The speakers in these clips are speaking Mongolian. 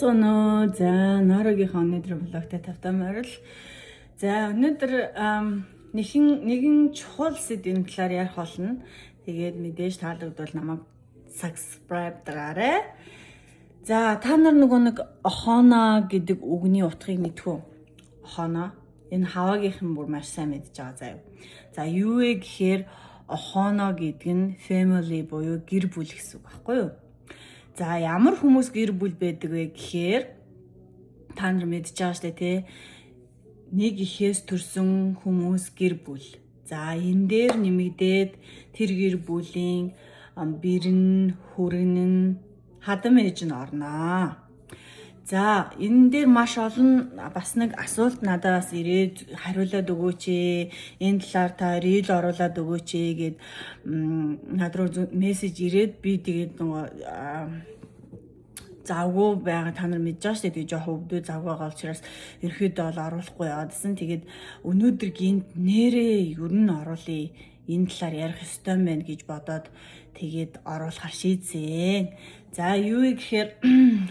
Сайнбано. За Норогийнхаа өнөөдөр влогтой тавтай морил. За өнөөдөр нэгэн чухал сэдвийн талаар ярих болно. Тэгээд мэдээж таалагдвал намайг subscribe дараарай. За та нар нэг охоно гэдэг үгний утгыг мэдэх үү? Охоно. Энэ хаваагийнхан бүр маш сайн мэдж байгаа заяа. За юу вэ гэхээр охоно гэдэг нь family буюу гэр бүл гэсэн үг байхгүй юу? За ямар хүмүүс гэр бүл байдаг вэ гэхээр та нар мэдж байгаа шүү дээ тий. Нэг ихээс төрсөн хүмүүс гэр бүл. За энэ дээр нэмэгдээд тэр гэр бүлийн бэрэн, хүргэн, хадам ээж нь орноо. За энэ дээр маш олон бас нэг асуулт надаас ирээд хариулаад өгөөч ээ. Энэ талаар та рил оруулаад өгөөч ээ гэд над руу мессеж ирээд би тэгээд нөгөө завгүй байгаа та нар мэдж байгаа шүү дээ. Тэгээд жоохон өвдөө завгүй байгаа учраас ерөөдөө бол оруулахгүй яваадсэн. Тэгээд өнөөдөр гинт нэрээ ер нь оруулъя. Энэ талаар ярих ёстой байна гэж бодоод тэгээд оруулахар шийдсэн. За юу гэхээр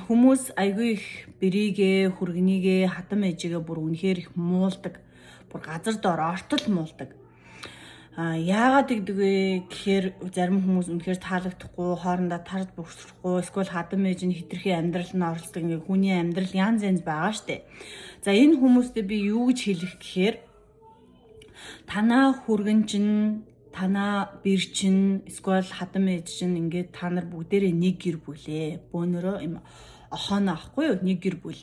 хүмүүс айгүй их бэрийгээ, хүргэнийгээ, хатам ээжигээ бүр үнэхээр их муулдаг. Бүр газар доор ортол муулдаг. Яагаад гэдэг вэ гэхээр зарим хүмүүс үнэхээр таалагдахгүй, хоорондоо тарж бүгсрэхгүй, эсвэл хатам ээж нь хитрхи амьдрал нь оролцдог. Ингээ хүний амьдрал янз янз байгаа штэ. За энэ хүмүүстэй би юу гэж хэлэх гэхээр танаа хүргэн чинь, танаа бэр чинь, эсвэл хатам ээж чинь ингээд та нар бүгдээрээ нэг гэр бүлээ. Бөөнөрөө юм охоно ахгүй юу, нэг гэр бүл.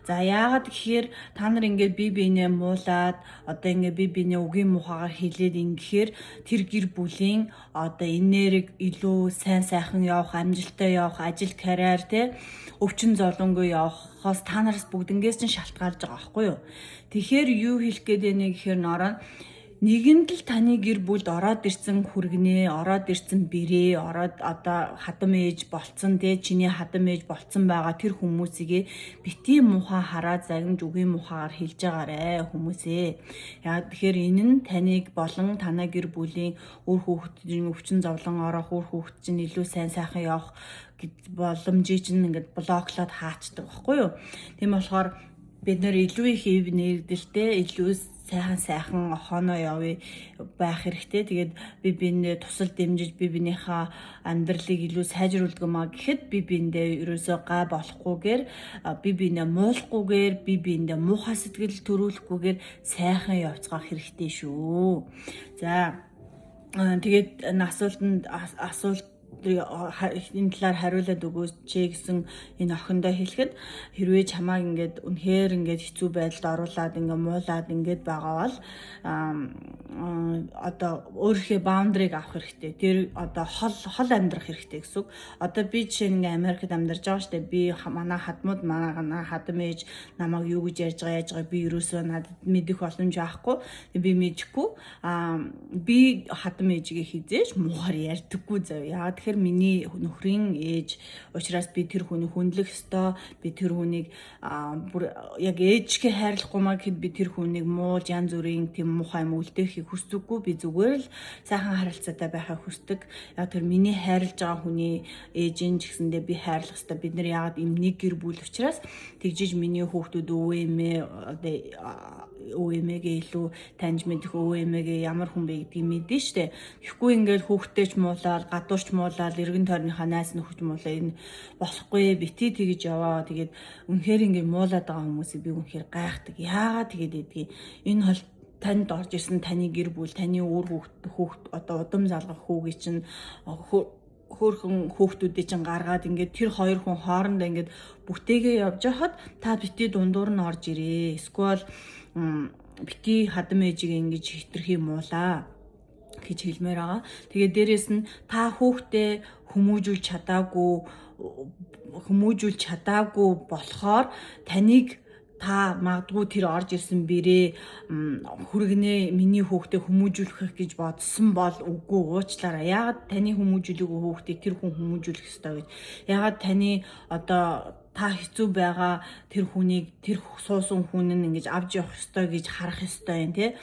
За яагаад гэхээр та нар ингээд бие биенээ муулаад одоо ингээд бие биенээ үгийн мухагаар хэлээд ингэхээр тэр гэр бүлийн одоо энерги илүү сайн сайхан явах, амжилттай явах, ажил карьер те өвчин золонгүй явахаас та нараас бүгднгээс чинь шалтгаалж байгаа байхгүй юу. Тэгэхээр юу хэлэх гээд байна гэхээр нороо нэгэнд л таны гэр бүлд ороод ирсэн хүргэнээ, ороод ирсэн бэрээ, ороод одоо хадам ээж болцсон те чиний хадам ээж болцсон байгаа тэр хүмүүсийг бити муха хараад загнаж үгийн мухагаар хэлж байгаарэ хүмүүсээ. Яа тэгэхээр энэ нь таныг болон танай гэр бүлийн үр хүүхдийн өвчин зовлон орох, үр хүүхд чинь илүү сайн сайхан явах боломжийг чинь ингээд блоклоод хаачдаг байхгүй юу. Тийм болохоор бид нэр илүү их эв нэрдэлтэй, илүү сайхан охоно явъя байх хэрэгтэй. Тэгээд би биендээ тусал дэмжиж би биенийхээ амьдралыг илүү сайжруулдаг маа гэхэд би биендээ ерөөсөө гай болохгүйгээр би биенээ муулахгүйгээр би биендээ муухай сэтгэл төрүүлэхгүйгээр сайхан явцгаах хэрэгтэй шүү. За тэгээд энэ асуулт энэ талаар хариулаад өгөөч гэсэн энэ охиндоо хэлэхэд хэрвээ чамааг ингээд үнэхээр ингээд хэцүү байдалд оруулаад ингээд муулаад ингээд байгаа бол одоо өөрийнхөө баундрыг авах хэрэгтэй. Тэр одоо хол амьдрах хэрэгтэй гэсэн үг. Одоо би жишээ нь Америкт амьдарч байгаа штэ. Би манай хадмууд манай хадам ээж намайг юу гэж ярьж байгаа би ерөөсөө надад мэдэх боломж авахгүй. Би мэдэхгүй. Би хадам ээжигээ хизээж муухаар ярьдаггүй зав. Яа тэгэхээр миний нөхрийн ээж учраас би тэр хүнийг хүндлэх ёстой. Би тэр хүнийг бүр яг ээжгээ хайрлахгүй маа гэхэд би тэр хүнийг муулж янз бүрийн тийм муухай юм үлдээхийг хүсдэггүй. Би зүгээр л сайхан харилцаатай байхыг хүсдэг. Яг тэр миний хайрлаж байгаа хүний ээжийн ч гэсэндээ би хайрлах ёстой. Бид нар яагаад ийм нэг гэр бүл учраас тэгжиж миний хүүхдүүд өвөөмэгээ илүү таньж мэдэх өвөөмэгээ ямар хүн бэ гэдгийг мэдэн штэ. Тэгэхгүй ингээд хүүхдтэйч муулаад гадуурч муулаад эргэн тойрныхаа найз нөхөж муулаа энэ болохгүй бити тэгж яваа. Тэгээд үнэхээр ингээд муулаад байгаа хүмүүсийг би үнэхээр гайхдаг. Яагаад тэгээд гэдгийг энэ хол танд орж ирсэн таны гэр бүл, таны өөр хүүхд одоо удам залгах хүүгээ чинь хөөрхөн хүүхдүүдээ чинь гаргаад ингээд тэр хоёр хүн хоорондоо ингээд бүтээгээ явж хахад та бити дундуур нь орж ирээ. Эсвэл бити хадам ээжийг ингэж хитрхи муулаа гэж хэлмээр байгаа. Тэгээд дээрэс нь та хүүхдээ хүмүүжүүлж чадаагүй болохоор таныг та магадгүй тэр орж ирсэн бэрээ хүргэнээ миний хүүхдээ хүмүүжүүлэх гэж бодсон бол үгүй уучлаарай. Яагаад таны хүмүүжүүлээгүй хүүхдийг тэр хүн хүмүүжүүлэх ёстой гэж? Яагаад таны одоо та хэцүү байгаа тэр хүнийг тэр суусан хүн нь ингэж авч явах ёстой гэж харах ёстой юм тий.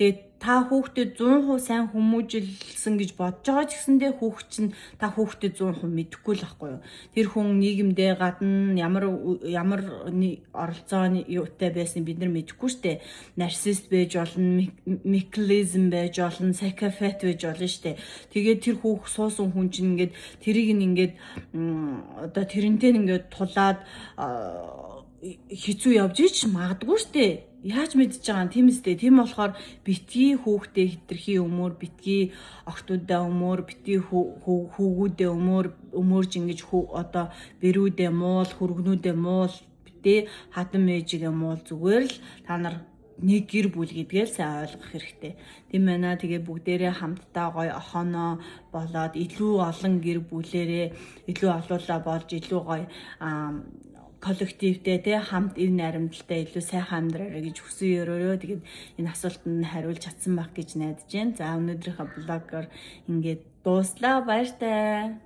Тэгээд та хүүхдэд 100% сайн хүмүүжилсэн гэж бодож байгаа ч гэсэндээ хүүхд чинь та хүүхдэд 100% мэдэхгүй л байхгүй юу. Тэр хүн нийгэмдээ гадна ямар оролцооны юутай байсан бид нар мэдэхгүй штэ. Нарцист байж болно, механизм байж болно, psychopath байж болно штэ. Тэгээд тэр хүүхд суусан хүн чинь ингээд тэрийг ингээд одоо тэрнтэй ингээд тулаад хэцүү явж ич магадгүй штэ. Яаж мэдж байгаа юм тийм үстэй. Тийм болохоор битгий хүүхдээ хитрхи битгий охтуудаа битгий хүүгүүдээ өмөрж ингэж одоо бэрүүдээ муул, хөргнүүдээ муул, битээ хатан мэйжигээ муул зүгээр л та нар нэг гэр бүл гэдгээ л сайн ойлгох хэрэгтэй. Тийм байна. Тэгээ бүгдээрээ хамтдаа гоё охоноо болоод илүү олон гэр бүлээрээ илүү олуулаа болж илүү гоё коллективтэй те хамт ив наримдалтай илүү сайхан амьдраарай гэж хүсэн өрөөрөө тэгээд энэ асуултанд хариулж чадсан байх гэж найдаж байна. За өнөөдрийнхөө блогоор ингээд дууслаа. Баяртай.